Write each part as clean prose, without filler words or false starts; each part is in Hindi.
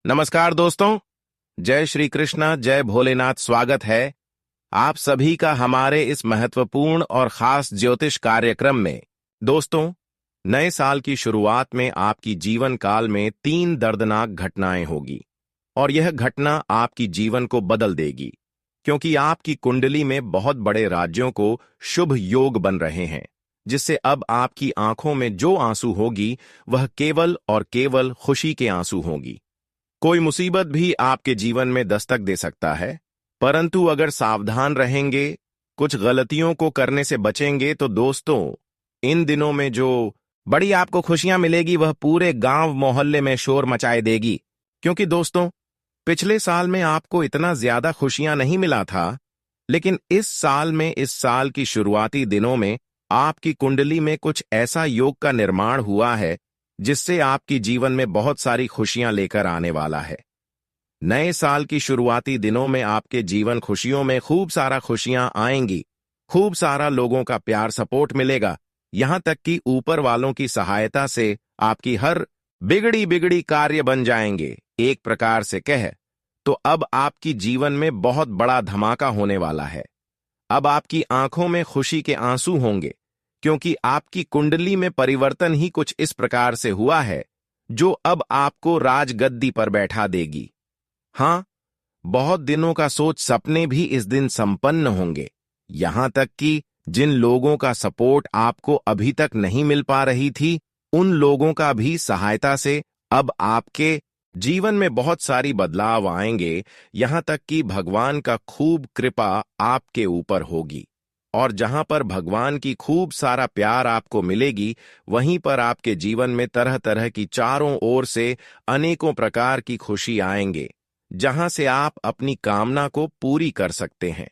नमस्कार दोस्तों। जय श्री कृष्णा, जय भोलेनाथ। स्वागत है आप सभी का हमारे इस महत्वपूर्ण और खास ज्योतिष कार्यक्रम में। दोस्तों, नए साल की शुरुआत में आपकी जीवन काल में 3 दर्दनाक घटनाएं होगी और यह घटना आपकी जीवन को बदल देगी, क्योंकि आपकी कुंडली में बहुत बड़े राज्यों को शुभ योग बन रहे हैं, जिससे अब आपकी आंखों में जो आंसू होगी वह केवल और केवल खुशी के आंसू होगी। कोई मुसीबत भी आपके जीवन में दस्तक दे सकता है, परंतु अगर सावधान रहेंगे, कुछ गलतियों को करने से बचेंगे, तो दोस्तों, इन दिनों में जो बड़ी आपको खुशियां मिलेगी वह पूरे गांव मोहल्ले में शोर मचाए देगी। क्योंकि दोस्तों, पिछले साल में आपको इतना ज्यादा खुशियां नहीं मिला था, लेकिन इस साल में, इस साल की शुरुआती दिनों में आपकी कुंडली में कुछ ऐसा योग का निर्माण हुआ है जिससे आपकी जीवन में बहुत सारी खुशियां लेकर आने वाला है। नए साल की शुरुआती दिनों में आपके जीवन खुशियों में खूब सारा खुशियां आएंगी, खूब सारा लोगों का प्यार सपोर्ट मिलेगा, यहां तक कि ऊपर वालों की सहायता से आपकी हर बिगड़ी बिगड़ी कार्य बन जाएंगे। एक प्रकार से कह तो अब आपकी जीवन में बहुत बड़ा धमाका होने वाला है। अब आपकी आंखों में खुशी के आंसू होंगे, क्योंकि आपकी कुंडली में परिवर्तन ही कुछ इस प्रकार से हुआ है जो अब आपको राजगद्दी पर बैठा देगी। हां, बहुत दिनों का सोच सपने भी इस दिन संपन्न होंगे, यहां तक कि जिन लोगों का सपोर्ट आपको अभी तक नहीं मिल पा रही थी, उन लोगों का भी सहायता से अब आपके जीवन में बहुत सारी बदलाव आएंगे, यहां तक कि भगवान का खूब कृपा आपके ऊपर होगी। और जहां पर भगवान की खूब सारा प्यार आपको मिलेगी, वहीं पर आपके जीवन में तरह तरह की चारों ओर से अनेकों प्रकार की खुशी आएंगे, जहां से आप अपनी कामना को पूरी कर सकते हैं।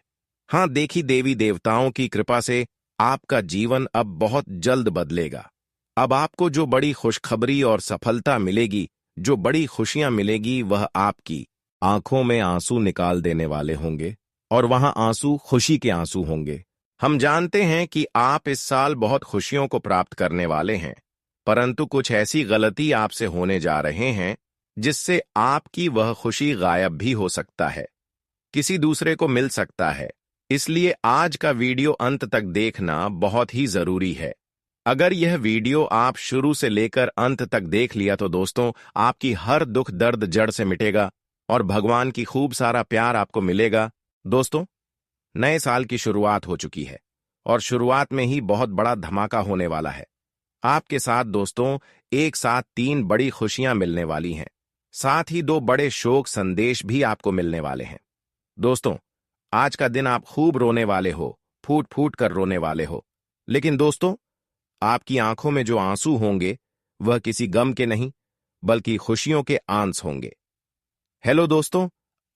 हां, देखी देवी देवताओं की कृपा से आपका जीवन अब बहुत जल्द बदलेगा। अब आपको जो बड़ी खुशखबरी और सफलता मिलेगी, जो बड़ी खुशियां मिलेगी, वह आपकी आंखों में आंसू निकाल देने वाले होंगे, और वहां आंसू खुशी के आंसू होंगे। हम जानते हैं कि आप इस साल बहुत खुशियों को प्राप्त करने वाले हैं, परंतु कुछ ऐसी गलती आपसे होने जा रहे हैं जिससे आपकी वह खुशी गायब भी हो सकता है, किसी दूसरे को मिल सकता है। इसलिए आज का वीडियो अंत तक देखना बहुत ही जरूरी है। अगर यह वीडियो आप शुरू से लेकर अंत तक देख लिया तो दोस्तों, आपकी हर दुख दर्द जड़ से मिटेगा और भगवान की खूब सारा प्यार आपको मिलेगा। दोस्तों, नए साल की शुरुआत हो चुकी है और शुरुआत में ही बहुत बड़ा धमाका होने वाला है। आपके साथ दोस्तों, एक साथ 3 बड़ी खुशियां मिलने वाली हैं, साथ ही 2 बड़े शोक संदेश भी आपको मिलने वाले हैं। दोस्तों, आज का दिन आप खूब रोने वाले हो, फूट फूट कर रोने वाले हो, लेकिन दोस्तों, आपकी आंखों में जो आंसू होंगे वह किसी गम के नहीं, बल्कि खुशियों के आंस होंगे। हेलो दोस्तों,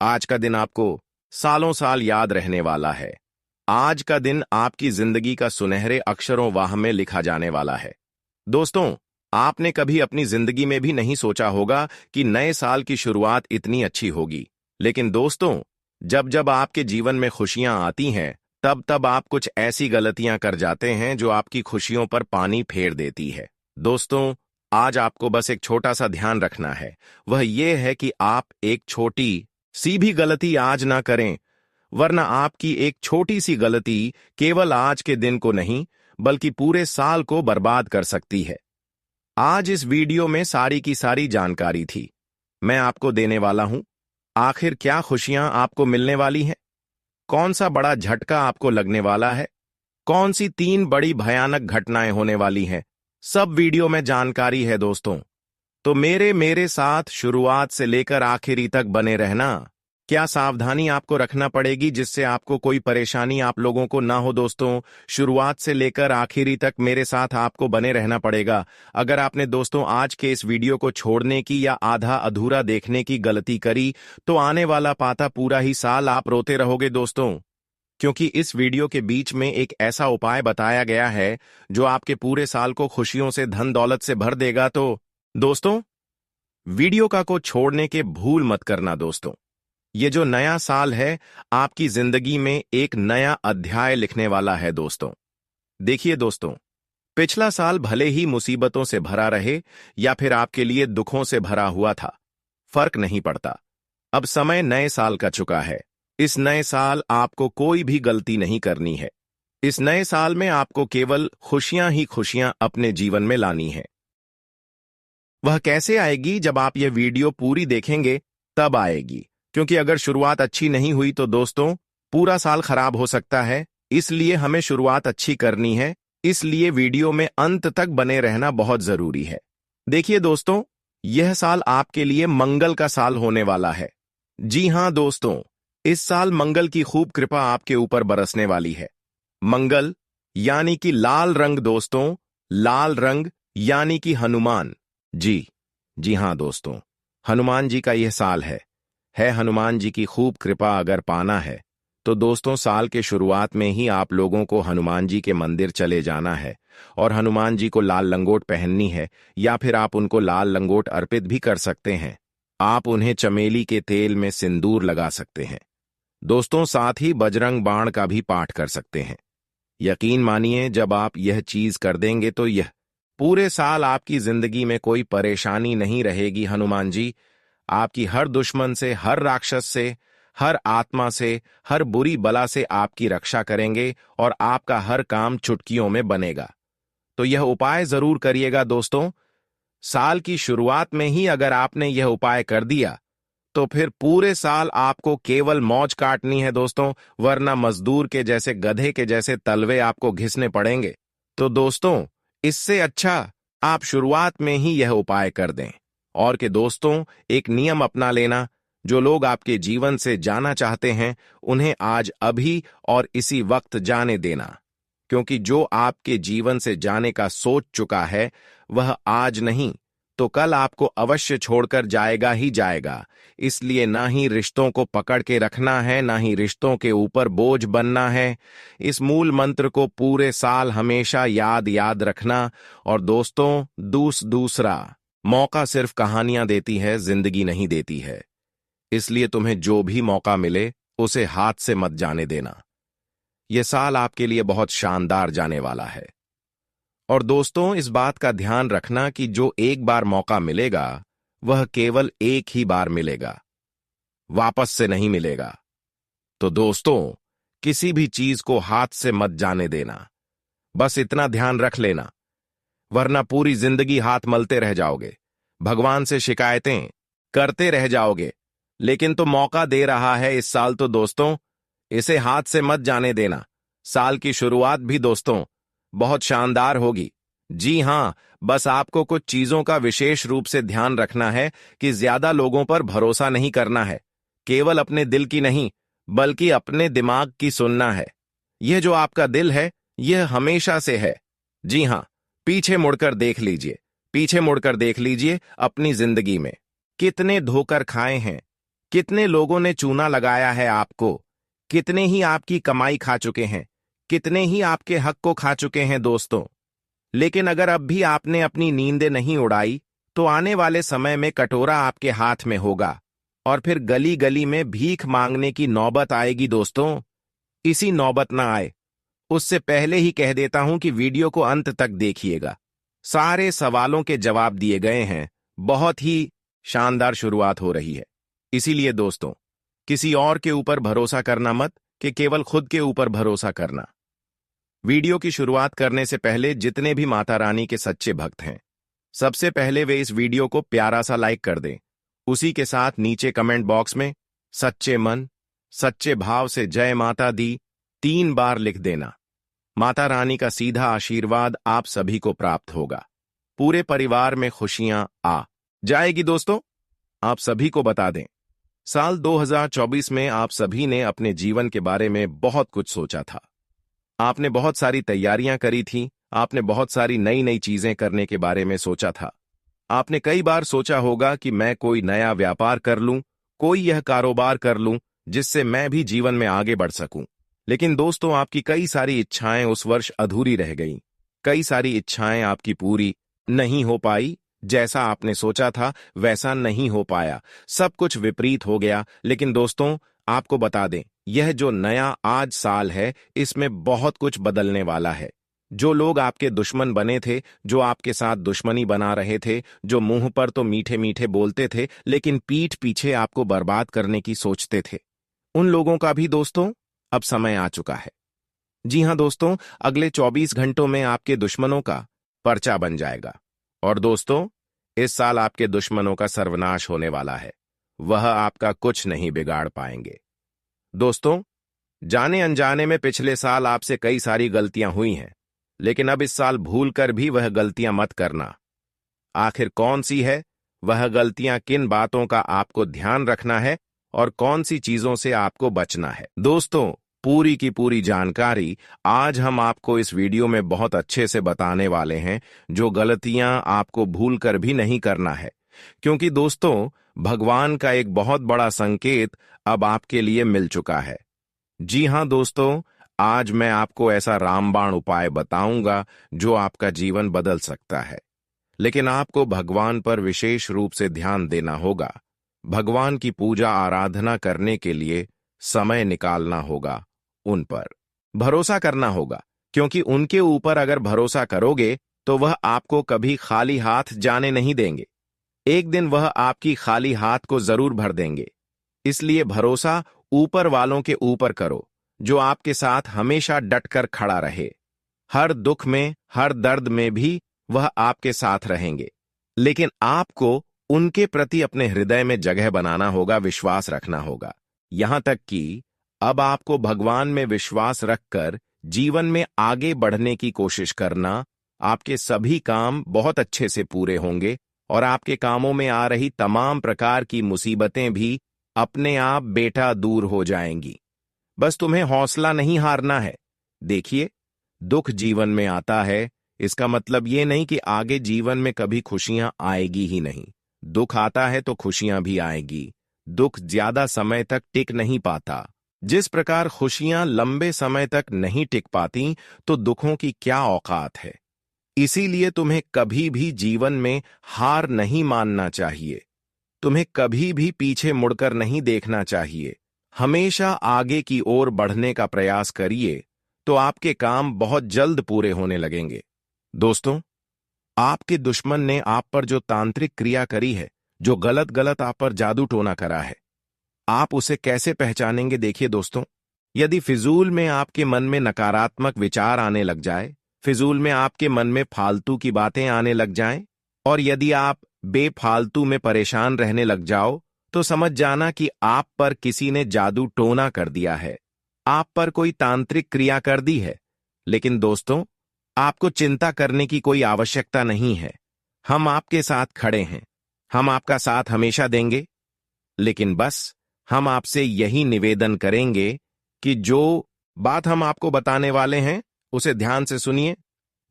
आज का दिन आपको सालों साल याद रहने वाला है। आज का दिन आपकी जिंदगी का सुनहरे अक्षरों वाह में लिखा जाने वाला है। दोस्तों, आपने कभी अपनी जिंदगी में भी नहीं सोचा होगा कि नए साल की शुरुआत इतनी अच्छी होगी, लेकिन दोस्तों, जब जब आपके जीवन में खुशियां आती हैं, तब तब आप कुछ ऐसी गलतियां कर जाते हैं जो आपकी खुशियों पर पानी फेर देती है। दोस्तों, आज आपको बस एक छोटा सा ध्यान रखना है, वह यह है कि आप एक छोटी सी भी गलती आज ना करें, वरना आपकी एक छोटी सी गलती केवल आज के दिन को नहीं, बल्कि पूरे साल को बर्बाद कर सकती है। आज इस वीडियो में सारी की सारी जानकारी थी मैं आपको देने वाला हूं। आखिर क्या खुशियां आपको मिलने वाली हैं, कौन सा बड़ा झटका आपको लगने वाला है, कौन सी 3 बड़ी भयानक घटनाएं होने वाली हैं, सब वीडियो में जानकारी है दोस्तों। तो मेरे साथ शुरुआत से लेकर आखिरी तक बने रहना। क्या सावधानी आपको रखना पड़ेगी जिससे आपको कोई परेशानी आप लोगों को ना हो दोस्तों? शुरुआत से लेकर आखिरी तक मेरे साथ आपको बने रहना पड़ेगा। अगर आपने दोस्तों आज के इस वीडियो को छोड़ने की या आधा अधूरा देखने की गलती करी, तो आने वाला पाता पूरा ही साल आप रोते रहोगे दोस्तों, क्योंकि इस वीडियो के बीच में एक ऐसा उपाय बताया गया है जो आपके पूरे साल को खुशियों से, धन दौलत से भर देगा। तो दोस्तों, वीडियो को छोड़ने के भूल मत करना दोस्तों। ये जो नया साल है, आपकी जिंदगी में एक नया अध्याय लिखने वाला है दोस्तों। देखिए दोस्तों, पिछला साल भले ही मुसीबतों से भरा रहे या फिर आपके लिए दुखों से भरा हुआ था, फर्क नहीं पड़ता। अब समय नए साल का चुका है। इस नए साल आपको कोई भी गलती नहीं करनी है। इस नए साल में आपको केवल खुशियां ही खुशियां अपने जीवन में लानी है। वह कैसे आएगी? जब आप यह वीडियो पूरी देखेंगे तब आएगी, क्योंकि अगर शुरुआत अच्छी नहीं हुई तो दोस्तों पूरा साल खराब हो सकता है। इसलिए हमें शुरुआत अच्छी करनी है। इसलिए वीडियो में अंत तक बने रहना बहुत जरूरी है। देखिए दोस्तों, यह साल आपके लिए मंगल का साल होने वाला है। जी हां दोस्तों, इस साल मंगल की खूब कृपा आपके ऊपर बरसने वाली है। मंगल यानी कि लाल रंग दोस्तों, लाल रंग यानी कि हनुमान जी हां दोस्तों, हनुमान जी का यह साल है हनुमान जी की खूब कृपा अगर पाना है तो दोस्तों साल के शुरुआत में ही आप लोगों को हनुमान जी के मंदिर चले जाना है और हनुमान जी को लाल लंगोट पहननी है, या फिर आप उनको लाल लंगोट अर्पित भी कर सकते हैं। आप उन्हें चमेली के तेल में सिंदूर लगा सकते हैं दोस्तों, साथ ही बजरंग बाण का भी पाठ कर सकते हैं। यकीन मानिए, जब आप यह चीज कर देंगे तो यह पूरे साल आपकी जिंदगी में कोई परेशानी नहीं रहेगी। हनुमान जी आपकी हर दुश्मन से, हर राक्षस से, हर आत्मा से, हर बुरी बला से आपकी रक्षा करेंगे और आपका हर काम चुटकियों में बनेगा। तो यह उपाय जरूर करिएगा दोस्तों। साल की शुरुआत में ही अगर आपने यह उपाय कर दिया तो फिर पूरे साल आपको केवल मौज काटनी है दोस्तों, वरना मजदूर के जैसे, गधे के जैसे तलवे आपको घिसने पड़ेंगे। तो दोस्तों इससे अच्छा आप शुरुआत में ही यह उपाय कर दें। और के दोस्तों एक नियम अपना लेना, जो लोग आपके जीवन से जाना चाहते हैं उन्हें आज अभी और इसी वक्त जाने देना, क्योंकि जो आपके जीवन से जाने का सोच चुका है वह आज नहीं तो कल आपको अवश्य छोड़कर जाएगा ही जाएगा। इसलिए ना ही रिश्तों को पकड़ के रखना है, ना ही रिश्तों के ऊपर बोझ बनना है। इस मूल मंत्र को पूरे साल हमेशा याद रखना। और दोस्तों दूसरा मौका सिर्फ कहानियां देती है, जिंदगी नहीं देती है। इसलिए तुम्हें जो भी मौका मिले उसे हाथ से मत जाने देना। यह साल आपके लिए बहुत शानदार जाने वाला है। और दोस्तों इस बात का ध्यान रखना कि जो एक बार मौका मिलेगा वह केवल एक ही बार मिलेगा, वापस से नहीं मिलेगा। तो दोस्तों किसी भी चीज को हाथ से मत जाने देना, बस इतना ध्यान रख लेना, वरना पूरी जिंदगी हाथ मलते रह जाओगे, भगवान से शिकायतें करते रह जाओगे। लेकिन तो मौका दे रहा है इस साल, तो दोस्तों इसे हाथ से मत जाने देना। साल की शुरुआत भी दोस्तों बहुत शानदार होगी। जी हां, बस आपको कुछ चीजों का विशेष रूप से ध्यान रखना है कि ज्यादा लोगों पर भरोसा नहीं करना है, केवल अपने दिल की नहीं बल्कि अपने दिमाग की सुनना है। यह जो आपका दिल है यह हमेशा से है। जी हां, पीछे मुड़कर देख लीजिए, पीछे मुड़कर देख लीजिए अपनी जिंदगी में कितने धोकर खाए हैं, कितने लोगों ने चूना लगाया है आपको, कितने ही आपकी कमाई खा चुके हैं, कितने ही आपके हक को खा चुके हैं दोस्तों। लेकिन अगर अब भी आपने अपनी नींदें नहीं उड़ाई तो आने वाले समय में कटोरा आपके हाथ में होगा और फिर गली गली में भीख मांगने की नौबत आएगी दोस्तों। इसी नौबत ना आए उससे पहले ही कह देता हूं कि वीडियो को अंत तक देखिएगा। सारे सवालों के जवाब दिए गए हैं। बहुत ही शानदार शुरुआत हो रही है। इसीलिए दोस्तों किसी और के ऊपर भरोसा करना मत, कि केवल खुद के ऊपर भरोसा करना। वीडियो की शुरुआत करने से पहले जितने भी माता रानी के सच्चे भक्त हैं, सबसे पहले वे इस वीडियो को प्यारा सा लाइक कर दें। उसी के साथ नीचे कमेंट बॉक्स में सच्चे मन सच्चे भाव से जय माता दी 3 बार लिख देना। माता रानी का सीधा आशीर्वाद आप सभी को प्राप्त होगा। पूरे परिवार में खुशियां आ जाएगी। दोस्तों आप सभी को बता दें, साल 2024 में आप सभी ने अपने जीवन के बारे में बहुत कुछ सोचा था। आपने बहुत सारी तैयारियां करी थी, आपने बहुत सारी नई नई चीजें करने के बारे में सोचा था। आपने कई बार सोचा होगा कि मैं कोई नया व्यापार कर लूं, कोई यह कारोबार कर लूं जिससे मैं भी जीवन में आगे बढ़ सकूं। लेकिन दोस्तों आपकी कई सारी इच्छाएं उस वर्ष अधूरी रह गईं। कई सारी इच्छाएं आपकी पूरी नहीं हो पाई। जैसा आपने सोचा था वैसा नहीं हो पाया, सब कुछ विपरीत हो गया। लेकिन दोस्तों आपको बता दें, यह जो नया आज साल है इसमें बहुत कुछ बदलने वाला है। जो लोग आपके दुश्मन बने थे, जो आपके साथ दुश्मनी बना रहे थे, जो मुंह पर तो मीठे मीठे बोलते थे लेकिन पीठ पीछे आपको बर्बाद करने की सोचते थे, उन लोगों का भी दोस्तों अब समय आ चुका है। जी हां दोस्तों, अगले 24 घंटों में आपके दुश्मनों का पर्चा बन जाएगा। और दोस्तों, इस साल आपके दुश्मनों का सर्वनाश होने वाला है। वह आपका कुछ नहीं बिगाड़ पाएंगे। दोस्तों, जाने अनजाने में पिछले साल आपसे कई सारी गलतियां हुई हैं, लेकिन अब इस साल भूलकर भी वह गलतियां मत करना। आखिर कौन सी है वह गलतियां, किन बातों का आपको ध्यान रखना है और कौन सी चीजों से आपको बचना है? दोस्तों, पूरी की पूरी जानकारी आज हम आपको इस वीडियो में बहुत अच्छे से बताने वाले हैं, जो गलतियां आपको भूलकर भी नहीं करना है। क्योंकि दोस्तों, भगवान का एक बहुत बड़ा संकेत अब आपके लिए मिल चुका है। जी हां दोस्तों, आज मैं आपको ऐसा रामबाण उपाय बताऊंगा जो आपका जीवन बदल सकता है। लेकिन आपको भगवान पर विशेष रूप से ध्यान देना होगा। भगवान की पूजा आराधना करने के लिए समय निकालना होगा, उन पर भरोसा करना होगा, क्योंकि उनके ऊपर अगर भरोसा करोगे तो वह आपको कभी खाली हाथ जाने नहीं देंगे। एक दिन वह आपकी खाली हाथ को जरूर भर देंगे। इसलिए भरोसा ऊपर वालों के ऊपर करो, जो आपके साथ हमेशा डटकर खड़ा रहे। हर दुख में, हर दर्द में भी वह आपके साथ रहेंगे। लेकिन आपको उनके प्रति अपने हृदय में जगह बनाना होगा, विश्वास रखना होगा। यहां तक कि अब आपको भगवान में विश्वास रखकर जीवन में आगे बढ़ने की कोशिश करना। आपके सभी काम बहुत अच्छे से पूरे होंगे और आपके कामों में आ रही तमाम प्रकार की मुसीबतें भी अपने आप बेटा दूर हो जाएंगी। बस तुम्हें हौसला नहीं हारना है। देखिए, दुख जीवन में आता है, इसका मतलब ये नहीं कि आगे जीवन में कभी खुशियां आएगी ही नहीं। दुख आता है तो खुशियां भी आएगी। दुख ज्यादा समय तक टिक नहीं पाता। जिस प्रकार खुशियां लंबे समय तक नहीं टिक पाती, तो दुखों की क्या औकात है। इसीलिए तुम्हें कभी भी जीवन में हार नहीं मानना चाहिए। तुम्हें कभी भी पीछे मुड़कर नहीं देखना चाहिए। हमेशा आगे की ओर बढ़ने का प्रयास करिए, तो आपके काम बहुत जल्द पूरे होने लगेंगे। दोस्तों, आपके दुश्मन ने आप पर जो तांत्रिक क्रिया करी है, जो गलत गलत आप पर जादू टोना करा है, आप उसे कैसे पहचानेंगे? देखिए दोस्तों, यदि फिजूल में आपके मन में नकारात्मक विचार आने लग जाए, फिजूल में आपके मन में फालतू की बातें आने लग जाएं, और यदि आप बेफालतू में परेशान रहने लग जाओ, तो समझ जाना कि आप पर किसी ने जादू टोना कर दिया है। आप पर कोई तांत्रिक क्रिया कर दी है। लेकिन दोस्तों, आपको चिंता करने की कोई आवश्यकता नहीं है। हम आपके साथ खड़े हैं। हम आपका साथ हमेशा देंगे। लेकिन बस हम आपसे यही निवेदन करेंगे कि जो बात हम आपको बताने वाले हैं, उसे ध्यान से सुनिए।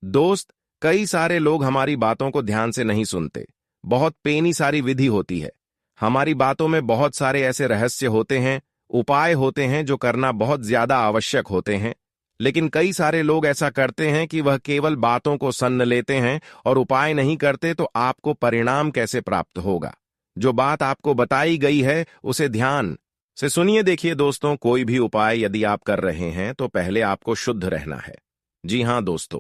दोस्त, कई सारे लोग हमारी बातों को ध्यान से नहीं सुनते। बहुत पेनी सारी विधि होती है। हमारी बातों में बहुत सारे ऐसे रहस्य होते हैं, उपाय होते हैं जो करना बहुत ज्यादा आवश्यक होते हैं। लेकिन कई सारे लोग ऐसा करते हैं कि वह केवल बातों को सन्न लेते हैं और उपाय नहीं करते, तो आपको परिणाम कैसे प्राप्त होगा? जो बात आपको बताई गई है उसे ध्यान से सुनिए। देखिए दोस्तों, कोई भी उपाय यदि आप कर रहे हैं तो पहले आपको शुद्ध रहना है। जी हां दोस्तों,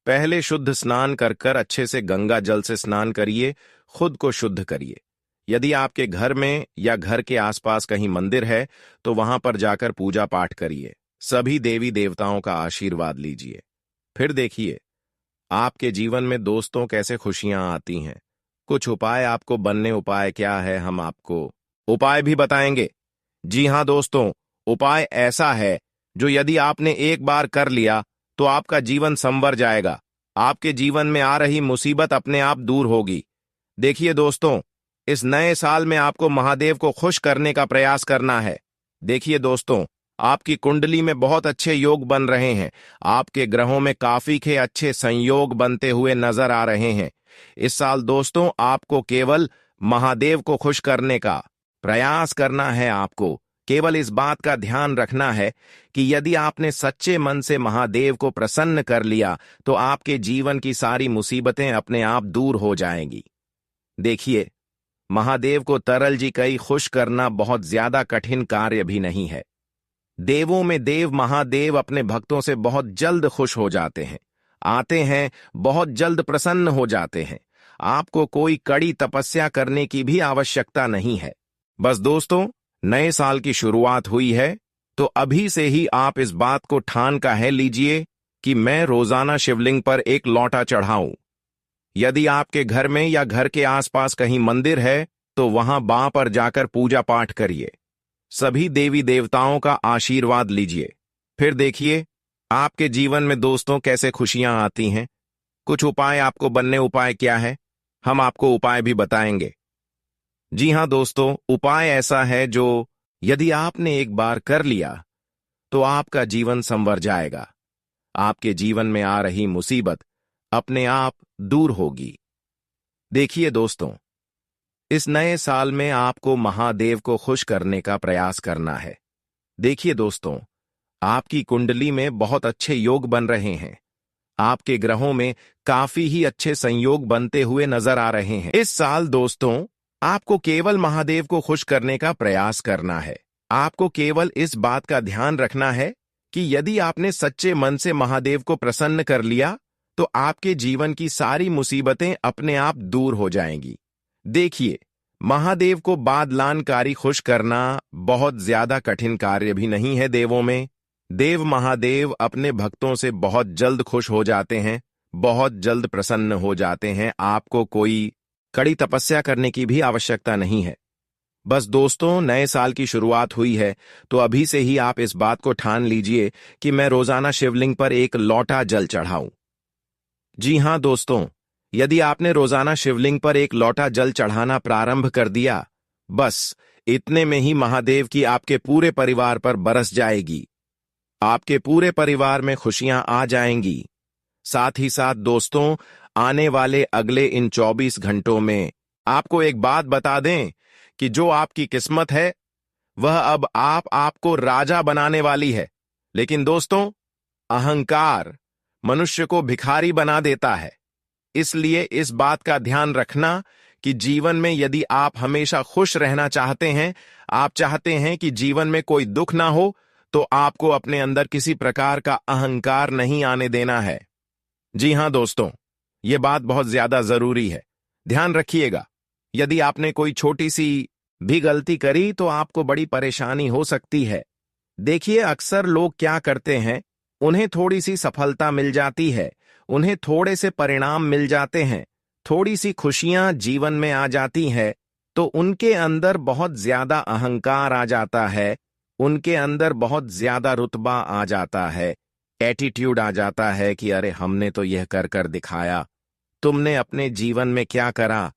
पहले शुद्ध स्नान कर कर अच्छे से गंगा जल से स्नान करिए, खुद को शुद्ध करिए। यदि आपके घर में या घर के आसपास कहीं मंदिर है तो वहां पर जाकर पूजा पाठ करिए। सभी देवी देवताओं का आशीर्वाद लीजिए। फिर देखिए आपके जीवन में दोस्तों कैसे खुशियां आती हैं। कुछ उपाय आपको बनने, उपाय क्या है हम आपको उपाय भी बताएंगे। जी हां दोस्तों, उपाय ऐसा है जो यदि आपने एक बार कर लिया तो आपका जीवन संवर जाएगा। आपके जीवन में आ रही मुसीबत अपने आप दूर होगी। देखिए दोस्तों, इस नए साल में आपको महादेव को खुश करने का प्रयास करना है। देखिए दोस्तों, आपकी कुंडली में बहुत अच्छे योग बन रहे हैं। आपके ग्रहों में काफी के अच्छे संयोग बनते हुए नजर आ रहे हैं। इस साल दोस्तों, आपको केवल महादेव को खुश करने का प्रयास करना है। आपको केवल इस बात का ध्यान रखना है कि यदि आपने सच्चे मन से महादेव को प्रसन्न कर लिया तो आपके जीवन की सारी मुसीबतें अपने आप दूर हो जाएंगी। देखिए, महादेव को तरल जी कई खुश करना बहुत ज्यादा कठिन कार्य भी नहीं है। देवों में देव महादेव अपने भक्तों से बहुत जल्द खुश हो जाते हैं। आते हैं, बहुत जल्द प्रसन्न हो जाते हैं। आपको कोई कड़ी तपस्या करने की भी आवश्यकता नहीं है। बस दोस्तों, नए साल की शुरुआत हुई है, तो अभी से ही आप इस बात को ठान का है लीजिए कि मैं रोजाना शिवलिंग पर एक लौटा चढ़ाऊं। यदि आपके घर में या घर के आसपास कहीं मंदिर है, तो वहां बां पर जाकर पूजा पाठ करिए। सभी देवी देवताओं का आशीर्वाद लीजिए। फिर देखिए आपके जीवन में दोस्तों कैसे खुशियां आती हैं। कुछ उपाय आपको बनने उपाय क्या है, हम आपको उपाय भी बताएंगे। जी हां दोस्तों, उपाय ऐसा है जो यदि आपने एक बार कर लिया तो आपका जीवन संवर जाएगा। आपके जीवन में आ रही मुसीबत अपने आप दूर होगी। देखिए दोस्तों, इस नए साल में आपको महादेव को खुश करने का प्रयास करना है। देखिए दोस्तों, आपकी कुंडली में बहुत अच्छे योग बन रहे हैं। आपके ग्रहों में काफी ही अच्छे संयोग बनते हुए नजर आ रहे हैं। इस साल दोस्तों, आपको केवल महादेव को खुश करने का प्रयास करना है। आपको केवल इस बात का ध्यान रखना है कि यदि आपने सच्चे मन से महादेव को प्रसन्न कर लिया तो आपके जीवन की सारी मुसीबतें अपने आप दूर हो जाएंगी। देखिए, महादेव को बादलानकारी खुश करना बहुत ज्यादा कठिन कार्य भी नहीं है देवों में। देव महादेव अपने भक्तों से बहुत जल्द खुश हो जाते हैं, बहुत जल्द प्रसन्न हो जाते हैं। आपको कोई कड़ी तपस्या करने की भी आवश्यकता नहीं है। बस दोस्तों, नए साल की शुरुआत हुई है, तो अभी से ही आप इस बात को ठान लीजिए कि मैं रोजाना शिवलिंग पर एक लौटा जल चढ़ाऊं। जी हां दोस्तों, यदि आपने रोजाना शिवलिंग पर एक लौटा जल चढ़ाना प्रारंभ कर दिया, बस इतने में ही महादेव की आपके पूरे परिवार पर बरस जाएगी। आपके पूरे परिवार में खुशियां आ जाएंगी। साथ ही साथ दोस्तों, आने वाले अगले इन 24 घंटों में आपको एक बात बता दें कि जो आपकी किस्मत है वह अब आपको राजा बनाने वाली है। लेकिन दोस्तों, अहंकार मनुष्य को भिखारी बना देता है। इसलिए इस बात का ध्यान रखना कि जीवन में यदि आप हमेशा खुश रहना चाहते हैं, आप चाहते हैं कि जीवन में कोई दुख ना हो, तो आपको अपने अंदर किसी प्रकार का अहंकार नहीं आने देना है। जी हां दोस्तों, यह बात बहुत ज्यादा जरूरी है। ध्यान रखिएगा, यदि आपने कोई छोटी सी भी गलती करी तो आपको बड़ी परेशानी हो सकती है। देखिए, अक्सर लोग क्या करते हैं, उन्हें थोड़ी सी सफलता मिल जाती है, उन्हें थोड़े से परिणाम मिल जाते हैं, थोड़ी सी खुशियां जीवन में आ जाती है, तो उनके अंदर बहुत ज्यादा अहंकार आ जाता है, उनके अंदर बहुत ज्यादा रुतबा आ जाता है, एटीट्यूड आ जाता है कि अरे हमने तो यह कर कर दिखाया। तुमने अपने जीवन में क्या करा,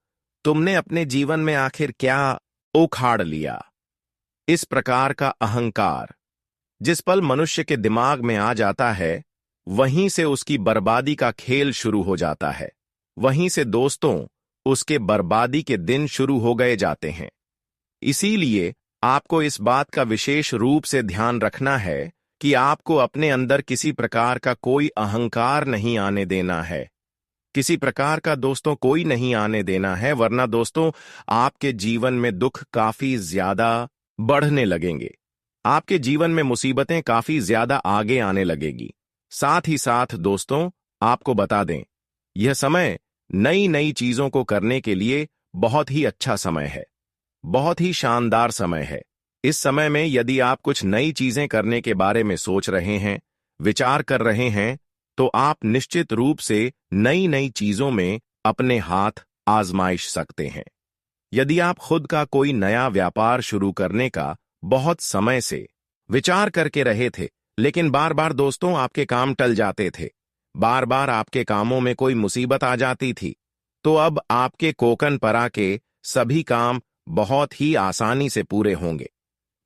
तुमने अपने जीवन में आखिर क्या उखाड़ लिया। इस प्रकार का अहंकार जिस पल मनुष्य के दिमाग में आ जाता है, वहीं से उसकी बर्बादी का खेल शुरू हो जाता है। वहीं से दोस्तों, उसके बर्बादी के दिन शुरू हो गए जाते हैं। इसीलिए आपको इस बात का विशेष रूप से ध्यान रखना है कि आपको अपने अंदर किसी प्रकार का कोई अहंकार नहीं आने देना है। किसी प्रकार का दोस्तों कोई नहीं आने देना है, वरना दोस्तों आपके जीवन में दुख काफी ज्यादा बढ़ने लगेंगे। आपके जीवन में मुसीबतें काफी ज्यादा आगे आने लगेगी। साथ ही साथ दोस्तों, आपको बता दें, यह समय नई नई चीजों को करने के लिए बहुत ही अच्छा समय है, बहुत ही शानदार समय है। इस समय में यदि आप कुछ नई चीजें करने के बारे में सोच रहे हैं, विचार कर रहे हैं, तो आप निश्चित रूप से नई नई चीजों में अपने हाथ आजमाइश सकते हैं। यदि आप खुद का कोई नया व्यापार शुरू करने का बहुत समय से विचार करके रहे थे, लेकिन बार बार दोस्तों आपके काम टल जाते थे, बार बार आपके कामों में कोई मुसीबत आ जाती थी, तो अब आपके कोकन परा के सभी काम बहुत ही आसानी से पूरे होंगे।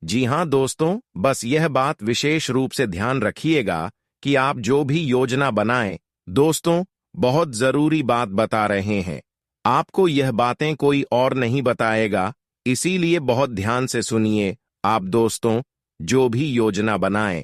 जी हां दोस्तों, बस यह बात विशेष रूप से ध्यान रखिएगा कि आप जो भी योजना बनाएं, दोस्तों बहुत जरूरी बात बता रहे हैं, आपको यह बातें कोई और नहीं बताएगा, इसीलिए बहुत ध्यान से सुनिए। आप दोस्तों जो भी योजना बनाएं,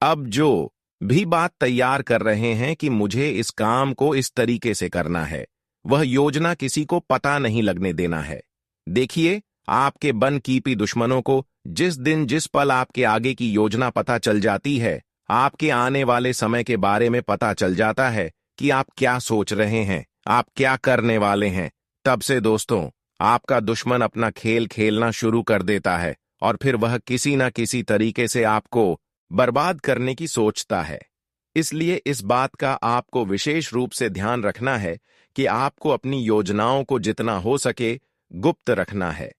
अब जो भी बात तैयार कर रहे हैं कि मुझे इस काम को इस तरीके से करना है, वह योजना किसी को पता नहीं लगने देना है। देखिए, आपके बनकीपी दुश्मनों को जिस दिन जिस पल आपके आगे की योजना पता चल जाती है, आपके आने वाले समय के बारे में पता चल जाता है कि आप क्या सोच रहे हैं, आप क्या करने वाले हैं, तब से दोस्तों आपका दुश्मन अपना खेल खेलना शुरू कर देता है और फिर वह किसी न किसी तरीके से आपको बर्बाद करने की सोचता है। इसलिए इस बात का आपको विशेष रूप से ध्यान रखना है कि आपको अपनी योजनाओं को जितना हो सके गुप्त रखना है।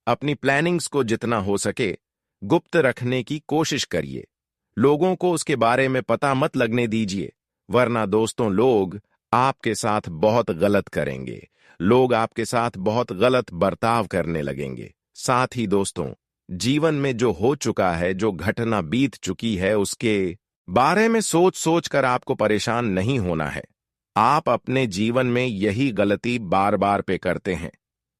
अपनी प्लानिंग्स को जितना हो सके गुप्त रखने की कोशिश करिए। लोगों को उसके बारे में पता मत लगने दीजिए, वरना दोस्तों लोग आपके साथ बहुत गलत करेंगे। लोग आपके साथ बहुत गलत बर्ताव करने लगेंगे। साथ ही दोस्तों, जीवन में जो हो चुका है, जो घटना बीत चुकी है, उसके बारे में सोच सोच कर आपको परेशान नहीं होना है। आप अपने जीवन में यही गलती बार बार पे करते हैं।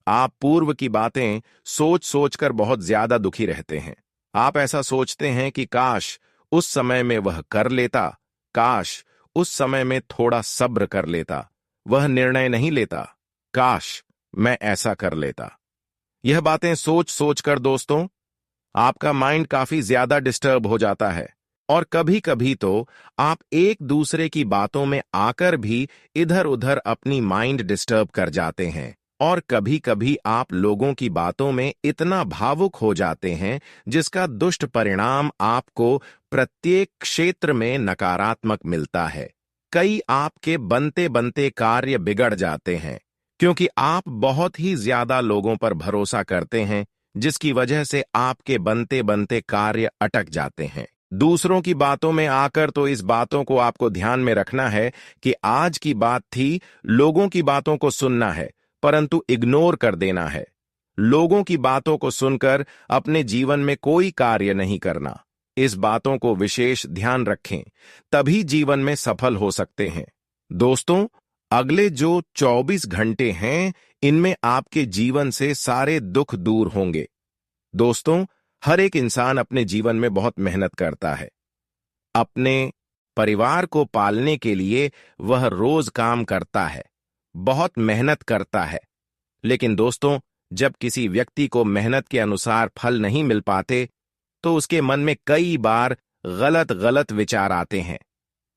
आप पूर्व की बातें सोच सोच कर बहुत ज्यादा दुखी रहते हैं। आप ऐसा सोचते हैं कि काश उस समय में वह कर लेता, काश उस समय में थोड़ा सब्र कर लेता, वह निर्णय नहीं लेता, काश मैं ऐसा कर लेता। यह बातें सोच सोच कर दोस्तों आपका माइंड काफी ज्यादा डिस्टर्ब हो जाता है और कभी कभी तो आप एक दूसरे की बातों में आकर भी इधर उधर अपनी माइंड डिस्टर्ब कर जाते हैं और कभी कभी आप लोगों की बातों में इतना भावुक हो जाते हैं जिसका दुष्ट परिणाम आपको प्रत्येक क्षेत्र में नकारात्मक मिलता है। कई आपके बनते बनते कार्य बिगड़ जाते हैं क्योंकि आप बहुत ही ज्यादा लोगों पर भरोसा करते हैं, जिसकी वजह से आपके बनते बनते कार्य अटक जाते हैं। दूसरों की बातों में आकर तो इस बातों को आपको ध्यान में रखना है कि आज की बात थी, लोगों की बातों को सुनना है परंतु इग्नोर कर देना है। लोगों की बातों को सुनकर अपने जीवन में कोई कार्य नहीं करना। इस बातों को विशेष ध्यान रखें, तभी जीवन में सफल हो सकते हैं। दोस्तों, अगले जो 24 घंटे हैं, इनमें आपके जीवन से सारे दुख दूर होंगे। दोस्तों, हर एक इंसान अपने जीवन में बहुत मेहनत करता है। अपने परिवार को पालने के लिए वह रोज काम करता है, बहुत मेहनत करता है। लेकिन दोस्तों, जब किसी व्यक्ति को मेहनत के अनुसार फल नहीं मिल पाते तो उसके मन में कई बार गलत गलत विचार आते हैं।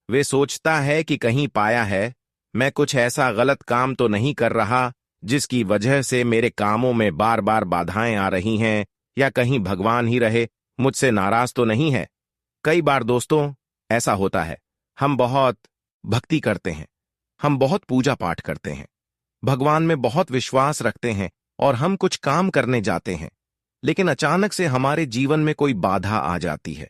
वे सोचता है कि कहीं पाया है, मैं कुछ ऐसा गलत काम तो नहीं कर रहा जिसकी वजह से मेरे कामों में बार बार बाधाएं आ रही हैं, या कहीं भगवान ही रहे मुझसे नाराज तो नहीं है। कई बार दोस्तों ऐसा होता है, हम बहुत भक्ति करते हैं, हम बहुत पूजा पाठ करते हैं, भगवान में बहुत विश्वास रखते हैं और हम कुछ काम करने जाते हैं, लेकिन अचानक से हमारे जीवन में कोई बाधा आ जाती है।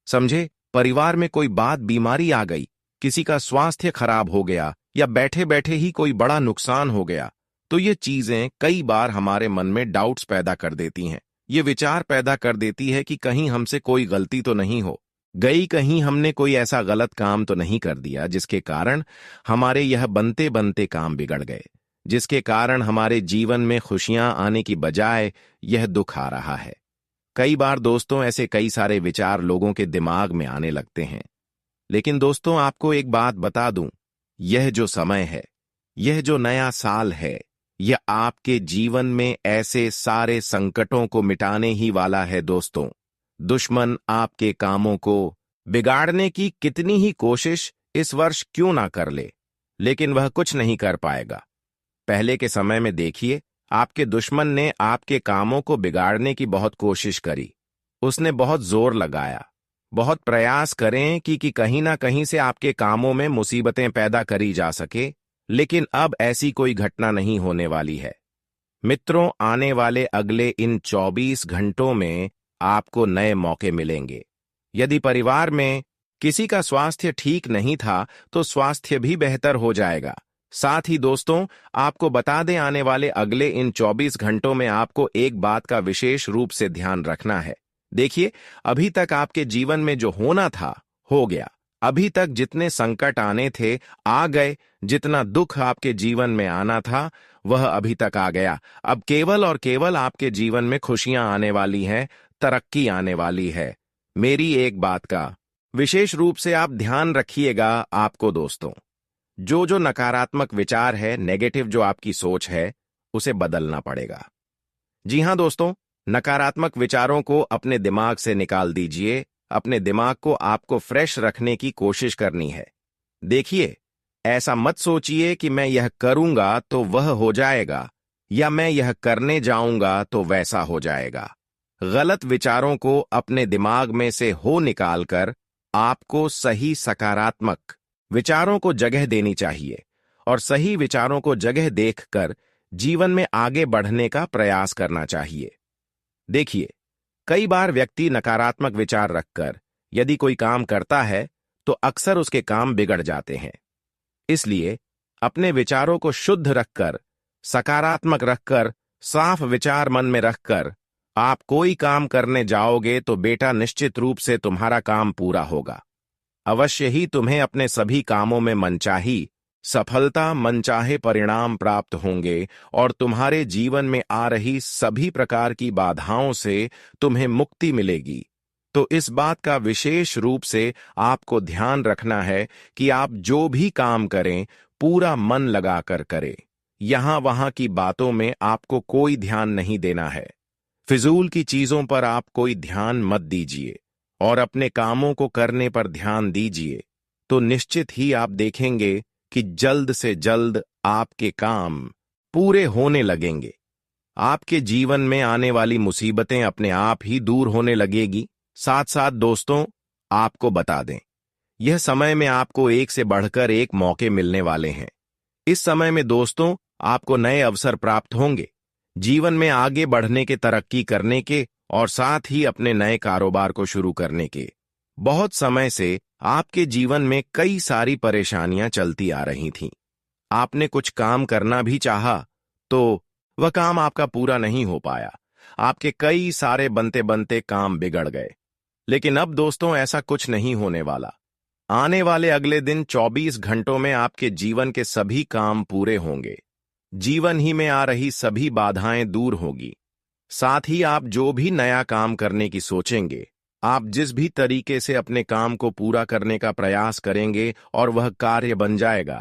समझे, परिवार में कोई बात, बीमारी आ गई, किसी का स्वास्थ्य खराब हो गया या बैठे बैठे ही कोई बड़ा नुकसान हो गया, तो ये चीजें कई बार हमारे मन में डाउट्स पैदा कर देती हैं। ये विचार पैदा कर देती है कि कहीं हमसे कोई गलती तो नहीं हो गई, कहीं हमने कोई ऐसा गलत काम तो नहीं कर दिया जिसके कारण हमारे यह बनते बनते काम बिगड़ गए, जिसके कारण हमारे जीवन में खुशियां आने की बजाय यह दुख आ रहा है। कई बार दोस्तों ऐसे कई सारे विचार लोगों के दिमाग में आने लगते हैं। लेकिन दोस्तों, आपको एक बात बता दूं, यह जो समय है, यह जो नया साल है, यह आपके जीवन में ऐसे सारे संकटों को मिटाने ही वाला है। दोस्तों, दुश्मन आपके कामों को बिगाड़ने की कितनी ही कोशिश इस वर्ष क्यों ना कर ले, लेकिन वह कुछ नहीं कर पाएगा। पहले के समय में देखिए, आपके दुश्मन ने आपके कामों को बिगाड़ने की बहुत कोशिश करी, उसने बहुत जोर लगाया, बहुत प्रयास करें कि कहीं ना कहीं से आपके कामों में मुसीबतें पैदा करी जा सके, लेकिन अब ऐसी कोई घटना नहीं होने वाली है। मित्रों, आने वाले अगले इन 24 घंटों में आपको नए मौके मिलेंगे। यदि परिवार में किसी का स्वास्थ्य ठीक नहीं था तो स्वास्थ्य भी बेहतर हो जाएगा। साथ ही दोस्तों, आपको बता दें, आने वाले अगले इन 24 घंटों में आपको एक बात का विशेष रूप से ध्यान रखना है। देखिए, अभी तक आपके जीवन में जो होना था हो गया। अभी तक जितने संकट आने थे आ गए, जितना दुख आपके जीवन में आना था वह अभी तक आ गया। अब केवल और केवल आपके जीवन में खुशियां आने वाली हैं, तरक्की आने वाली है। मेरी एक बात का विशेष रूप से आप ध्यान रखिएगा। आपको दोस्तों, जो नकारात्मक विचार है, नेगेटिव जो आपकी सोच है, उसे बदलना पड़ेगा। जी हां दोस्तों, नकारात्मक विचारों को अपने दिमाग से निकाल दीजिए। अपने दिमाग को आपको फ्रेश रखने की कोशिश करनी है। देखिए, ऐसा मत सोचिए कि मैं यह करूंगा तो वह हो जाएगा, या मैं यह करने जाऊंगा तो वैसा हो जाएगा। गलत विचारों को अपने दिमाग में से हो निकालकर आपको सही सकारात्मक विचारों को जगह देनी चाहिए और सही विचारों को जगह देखकर जीवन में आगे बढ़ने का प्रयास करना चाहिए। देखिए, कई बार व्यक्ति नकारात्मक विचार रखकर यदि कोई काम करता है तो अक्सर उसके काम बिगड़ जाते हैं। इसलिए अपने विचारों को शुद्ध रखकर, सकारात्मक रखकर, साफ विचार मन में रखकर आप कोई काम करने जाओगे तो बेटा निश्चित रूप से तुम्हारा काम पूरा होगा। अवश्य ही तुम्हें अपने सभी कामों में मनचाही सफलता, मनचाहे परिणाम प्राप्त होंगे और तुम्हारे जीवन में आ रही सभी प्रकार की बाधाओं से तुम्हें मुक्ति मिलेगी। तो इस बात का विशेष रूप से आपको ध्यान रखना है कि आप जो भी काम करें पूरा मन लगाकर करें। यहां वहां की बातों में आपको कोई ध्यान नहीं देना है। फिजूल की चीजों पर आप कोई ध्यान मत दीजिए और अपने कामों को करने पर ध्यान दीजिए। तो निश्चित ही आप देखेंगे कि जल्द से जल्द आपके काम पूरे होने लगेंगे। आपके जीवन में आने वाली मुसीबतें अपने आप ही दूर होने लगेगी। साथ साथ दोस्तों, आपको बता दें, यह समय में आपको एक से बढ़कर एक मौके मिलने वाले हैं। इस समय में दोस्तों आपको नए अवसर प्राप्त होंगे, जीवन में आगे बढ़ने के, तरक्की करने के और साथ ही अपने नए कारोबार को शुरू करने के। बहुत समय से आपके जीवन में कई सारी परेशानियां चलती आ रही थीं। आपने कुछ काम करना भी चाहा तो वह काम आपका पूरा नहीं हो पाया। आपके कई सारे बनते बनते काम बिगड़ गए। लेकिन अब दोस्तों ऐसा कुछ नहीं होने वाला। आने वाले अगले दिन 24 घंटों में आपके जीवन के सभी काम पूरे होंगे। जीवन ही में आ रही सभी बाधाएं दूर होगी। साथ ही आप जो भी नया काम करने की सोचेंगे, आप जिस भी तरीके से अपने काम को पूरा करने का प्रयास करेंगे और वह कार्य बन जाएगा,